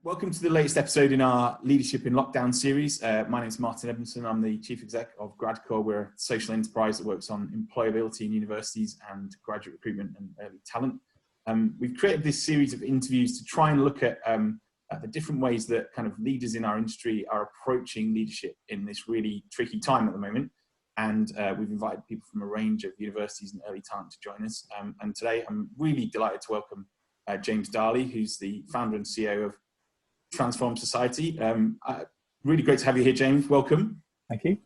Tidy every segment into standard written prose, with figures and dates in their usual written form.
Welcome to the latest episode in our Leadership in Lockdown series. My name is Martin Edmondson. I'm the Chief Exec of Gradcore. We're a social enterprise that works on employability in universities and graduate recruitment and early talent. We've created this series of interviews to try and look at the different ways that kind of leaders in our industry are approaching leadership in this really tricky time at the moment. And we've invited people from a range of universities and early talent to join us. And today I'm really delighted to welcome James Darley, who's the founder and CEO of Transform Society. Really great to have you here, James. Welcome. Thank you.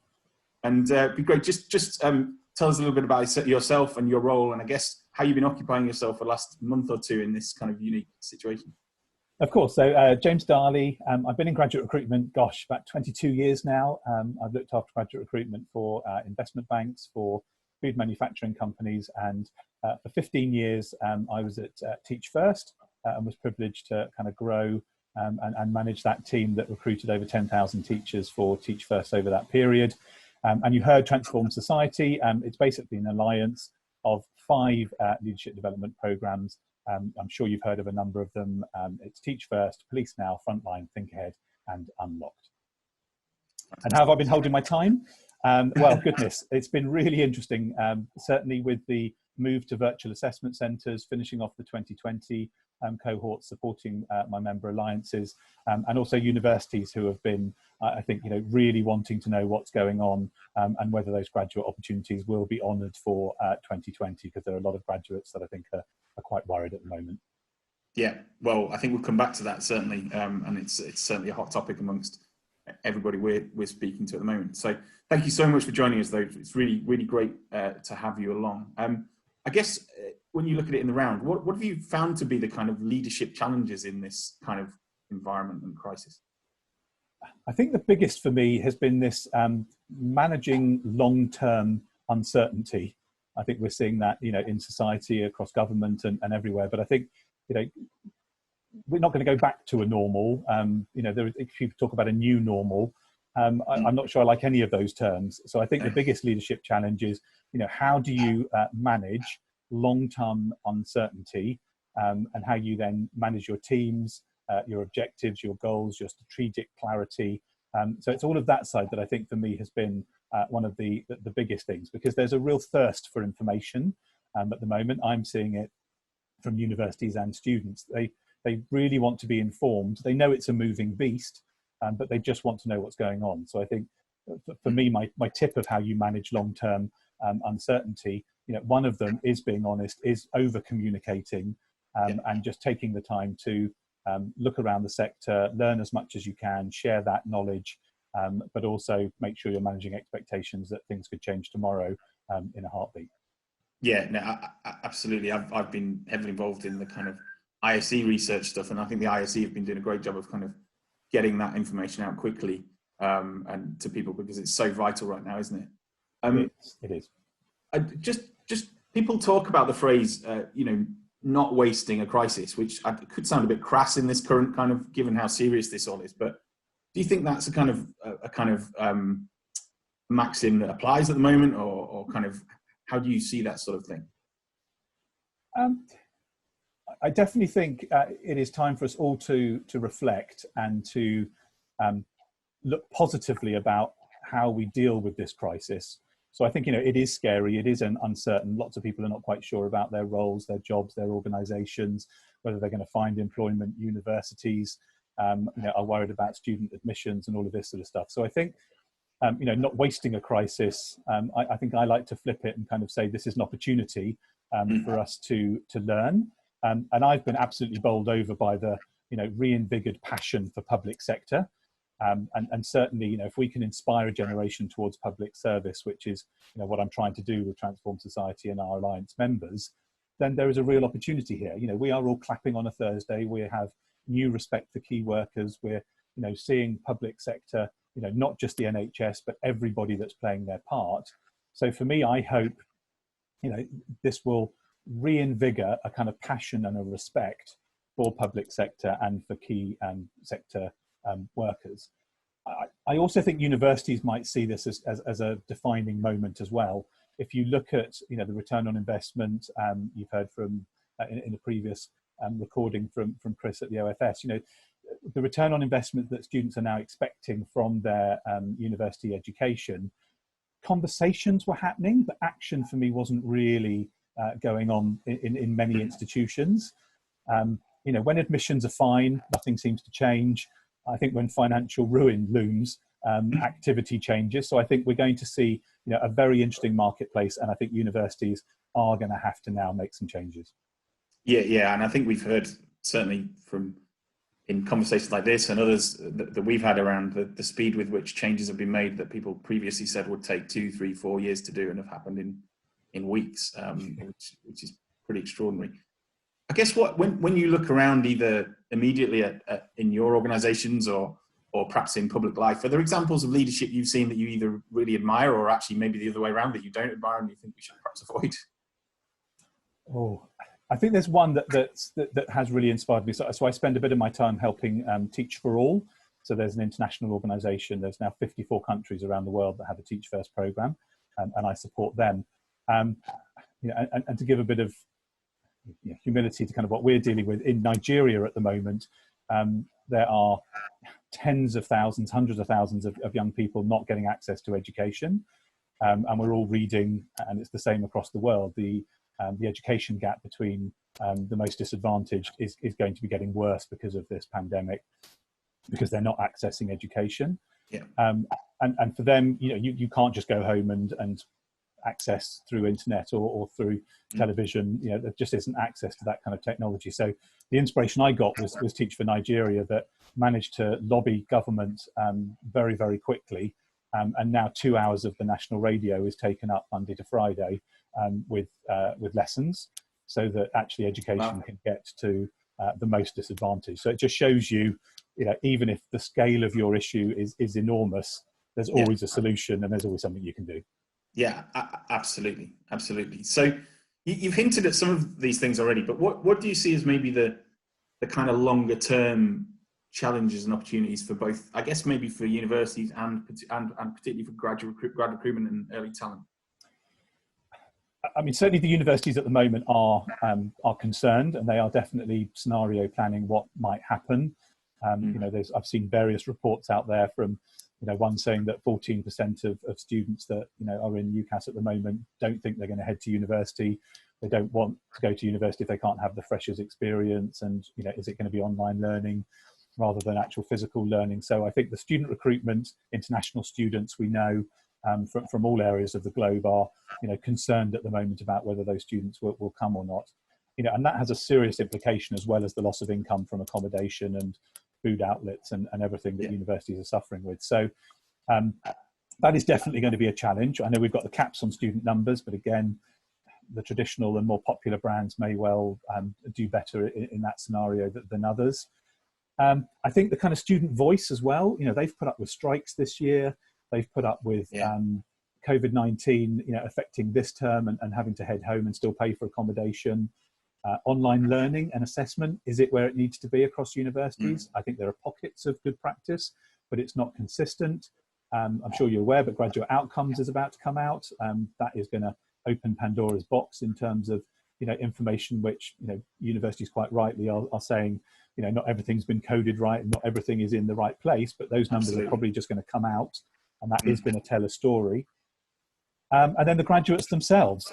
And it'd be great. Just tell us a little bit about yourself and your role, and I guess how you've been occupying yourself for the last month or two in this kind of unique situation. Of course. So James Darley. I've been in graduate recruitment, about 22 years now. I've looked after graduate recruitment for investment banks, for food manufacturing companies, and for 15 years I was at Teach First and was privileged to kind of grow and manage that team that recruited over 10,000 teachers for Teach First over that period. And you heard Transform Society. It's basically an alliance of 5 leadership development programs. I'm sure you've heard of a number of them. It's Teach First, Police Now, Frontline, Think Ahead, and Unlocked. And how have I been holding my time? Well, goodness, it's been really interesting. Certainly with the move to virtual assessment centres, finishing off the 2020 cohort, supporting my member alliances, and also universities who have been, I think, really wanting to know what's going on and whether those graduate opportunities will be honoured for 2020, because there are a lot of graduates that I think are quite worried at the moment. Yeah, well, I think we'll come back to that certainly, and it's certainly a hot topic amongst everybody we're speaking to at the moment. So thank you so much for joining us, though. It's really great to have you along. I guess when you look at it in the round, what have you found to be the kind of leadership challenges in this kind of environment and crisis? I think the biggest for me has been this managing long-term uncertainty. I think we're seeing that, in society, across government and everywhere. But I think, we're not going to go back to a normal. People talk about a new normal. I'm not sure I like any of those terms. So I think the biggest leadership challenge is, how do you manage long-term uncertainty, and how you then manage your teams, your objectives, your goals, your strategic clarity. So it's all of that side that I think for me has been one of the biggest things, because there's a real thirst for information at the moment. I'm seeing it from universities and students. They really want to be informed. They know it's a moving beast, but they just want to know what's going on. So I think for me, my tip of how you manage long-term uncertainty, one of them is being honest, is over communicating, and just taking the time to look around the sector, learn as much as you can, share that knowledge, but also make sure you're managing expectations that things could change tomorrow in a heartbeat. Yeah, no, absolutely. I've been heavily involved in the kind of ISE research stuff, and I think the ISE have been doing a great job of kind of getting that information out quickly and to people, because it's so vital right now, isn't it? It is. Just people talk about the phrase, not wasting a crisis, which could sound a bit crass in this current kind of, given how serious this all is. But do you think that's a kind of maxim that applies at the moment, or kind of how do you see that sort of thing? I definitely think it is time for us all to reflect and to look positively about how we deal with this crisis. So I think, it is scary, it is uncertain. Lots of people are not quite sure about their roles, their jobs, their organisations, whether they're going to find employment. Universities are worried about student admissions and all of this sort of stuff. So I think, not wasting a crisis, I think I like to flip it and kind of say this is an opportunity for us to learn. And I've been absolutely bowled over by the, reinvigorated passion for public sector. And certainly, if we can inspire a generation towards public service, which is, what I'm trying to do with Transform Society and our alliance members, then there is a real opportunity here. We are all clapping on a Thursday. We have new respect for key workers. We're, seeing public sector, not just the NHS, but everybody that's playing their part. So for me, I hope, this will reinvigorate a kind of passion and a respect for public sector and for key sector workers. I also think universities might see this as a defining moment as well. If you look at the return on investment, you've heard from in a previous recording from Chris at the OFS, the return on investment that students are now expecting from their university education, conversations were happening, but action for me wasn't really going on in many institutions. When admissions are fine, nothing seems to change. I think when financial ruin looms, activity changes. So I think we're going to see a very interesting marketplace, and I think universities are going to have to now make some changes. Yeah, and I think we've heard, certainly in conversations like this and others that we've had around the speed with which changes have been made that people previously said would take 2, 3, 4 years to do and have happened in weeks, which is pretty extraordinary. I guess when you look around either immediately in your organisations or perhaps in public life, are there examples of leadership you've seen that you either really admire or actually maybe the other way around that you don't admire and you think we should perhaps avoid? Oh, I think there's one that has really inspired me. So I spend a bit of my time helping Teach for All. So there's an international organisation. There's now 54 countries around the world that have a Teach First programme, and I support them. And to give a bit of humility to kind of what we're dealing with in Nigeria at the moment, there are tens of thousands, hundreds of thousands of young people not getting access to education, and we're all reading, and it's the same across the world. The education gap between the most disadvantaged is going to be getting worse because of this pandemic, because they're not accessing education. Yeah. And for them, you can't just go home and access through internet or through television. There just isn't access to that kind of technology. So the inspiration I got was Teach for Nigeria, that managed to lobby government very, very quickly. And now 2 hours of the national radio is taken up Monday to Friday with lessons, so that actually education can get to the most disadvantaged. So it just shows you, even if the scale of your issue is enormous, there's always a solution and there's always something you can do. Yeah, absolutely. So you've hinted at some of these things already, but what do you see as maybe the kind of longer term challenges and opportunities for both, I guess maybe for universities and particularly for grad recruitment and early talent? I mean, certainly the universities at the moment are concerned, and they are definitely scenario planning what might happen. I've seen various reports out there from, one saying that 14% of students that are in UCAS at the moment don't think they're going to head to university. They don't want to go to university if they can't have the freshers experience, and is it going to be online learning rather than actual physical learning? So I think the student recruitment, international students, we know from all areas of the globe are concerned at the moment about whether those students will come or not. And that has a serious implication, as well as the loss of income from accommodation and food outlets and everything that universities are suffering with. So that is definitely going to be a challenge. I know we've got the caps on student numbers, but again, the traditional and more popular brands may well do better in that scenario than others. I think the kind of student voice as well, they've put up with strikes this year. They've put up with COVID-19, affecting this term and having to head home and still pay for accommodation. Online learning and assessment, is it where it needs to be across universities? I think there are pockets of good practice, but it's not consistent. I'm sure you're aware, but Graduate Outcomes is about to come out. That is going to open Pandora's box in terms of information which universities quite rightly are saying not everything's been coded right and not everything is in the right place, but those numbers are probably just going to come out, and that is going to tell a story. And then the graduates themselves,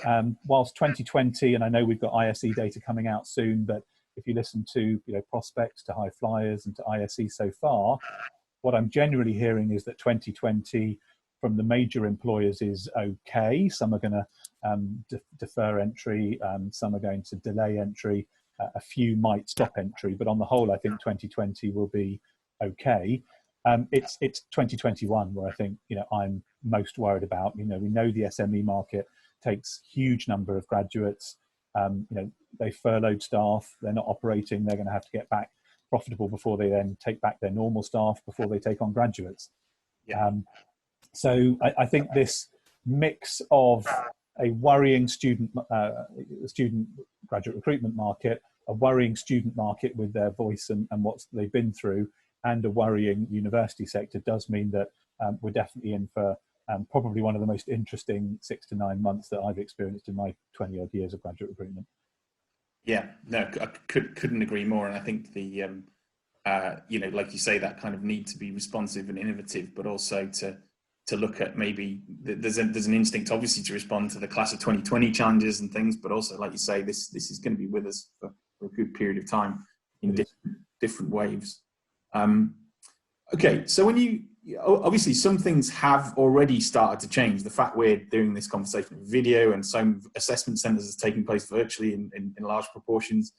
whilst 2020, and I know we've got ISE data coming out soon, but if you listen to prospects, to high flyers and to ISE so far, what I'm generally hearing is that 2020 from the major employers is okay. Some are going to defer entry, some are going to delay entry, a few might stop entry, but on the whole I think 2020 will be okay. It's 2021 where I think I'm most worried about. We know the SME market takes huge number of graduates. They furloughed staff, they're not operating, they're going to have to get back profitable before they then take back their normal staff before they take on graduates. So I think this mix of a worrying student graduate recruitment market, a worrying student market with their voice and what they've been through, and a worrying university sector does mean that we're definitely in for probably one of the most interesting 6 to 9 months that I've experienced in my 20 odd years of graduate recruitment. Yeah, no, I couldn't agree more. And I think the you know, like you say, that kind of need to be responsive and innovative, but also to look at maybe there's an instinct obviously to respond to the class of 2020 challenges and things, but also, like you say, this is going to be with us for a good period of time in different waves. Okay, so when you obviously some things have already started to change. The fact we're doing this conversation with video and some assessment centres is taking place virtually in large proportions.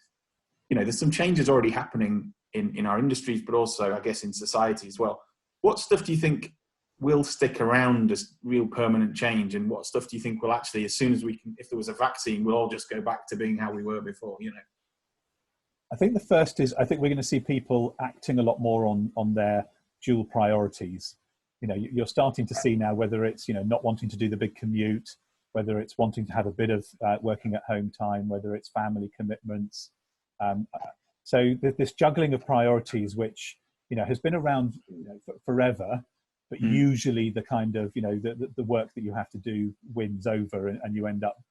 You know, there's some changes already happening in our industries, but also, I guess, in society as well. What stuff do you think will stick around as real permanent change, and what stuff do you think will actually, as soon as we can, if there was a vaccine, we'll all just go back to being how we were before? You know, I think the first is, I think we're going to see people acting a lot more on their dual priorities. You know, you're starting to see now, whether it's, you know, not wanting to do the big commute, whether it's wanting to have a bit of working at home time, whether it's family commitments. So this juggling of priorities, which, you know, has been around, you know, forever, but usually the kind of, you know, the work that you have to do wins over, and you end up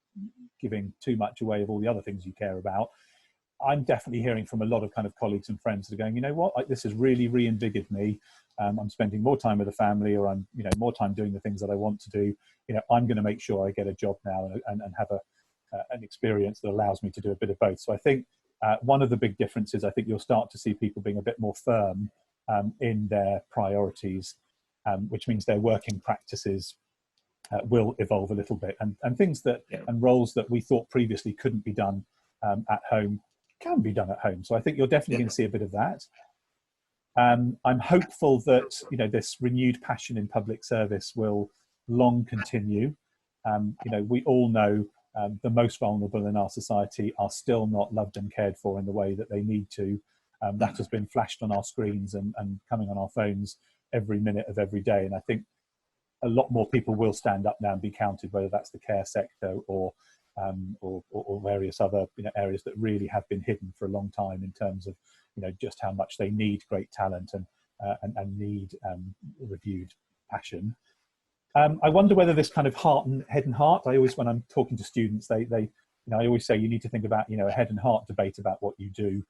giving too much away of all the other things you care about. I'm definitely hearing from a lot of kind of colleagues and friends that are going, you know what, like, this has really reinvigorated me. I'm spending more time with the family, or I'm, you know, more time doing the things that I want to do. You know, I'm going to make sure I get a job now and have an experience that allows me to do a bit of both. So I think one of the big differences, I think you'll start to see people being a bit more firm in their priorities, which means their working practices will evolve a little bit, and things that and roles that we thought previously couldn't be done at home can be done at home. So I think you're definitely going to see a bit of that. I'm hopeful that, you know, this renewed passion in public service will long continue. You know, we all know the most vulnerable in our society are still not loved and cared for in the way that they need to. That has been flashed on our screens and coming on our phones every minute of every day. And I think a lot more people will stand up now and be counted, whether that's the care sector or various other, you know, areas that really have been hidden for a long time in terms of, you know, just how much they need great talent and need reviewed passion. I wonder whether this kind of head and heart. I always, when I'm talking to students, they you know, I always say you need to think about, you know, a head and heart debate about what you do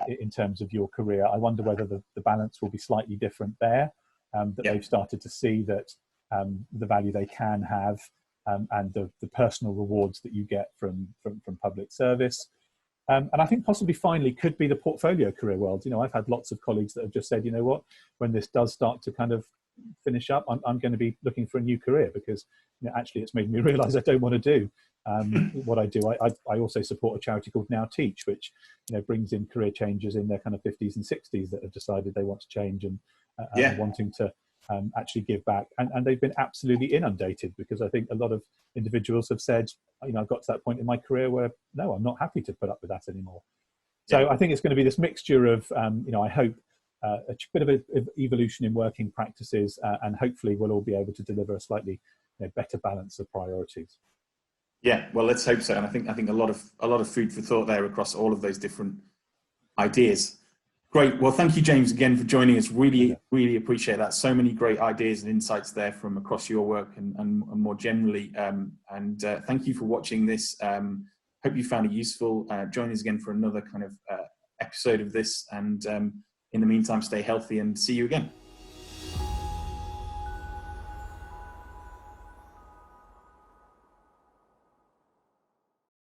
in terms of your career. I wonder whether the balance will be slightly different there. That they've started to see that the value they can have and the personal rewards that you get from public service. And I think possibly finally could be the portfolio career world. You know, I've had lots of colleagues that have just said, you know what, when this does start to kind of finish up, I'm going to be looking for a new career, because, you know, actually it's made me realise I don't want to do what I do. I also support a charity called Now Teach, which, you know, brings in career changers in their kind of 50s and 60s that have decided they want to change and wanting to actually give back, and they've been absolutely inundated, because I think a lot of individuals have said, you know, I've got to that point in my career where no, I'm not happy to put up with that anymore. So I think it's going to be this mixture of you know, I hope a bit of an evolution in working practices, and hopefully we'll all be able to deliver a slightly, you know, better balance of priorities. Yeah, well, let's hope so. And I think a lot of food for thought there across all of those different ideas. Great. Well, thank you, James, again for joining us. Really, really appreciate that. So many great ideas and insights there from across your work and more generally. And thank you for watching this. Hope you found it useful. Join us again for another kind of episode of this. And in the meantime, stay healthy and see you again.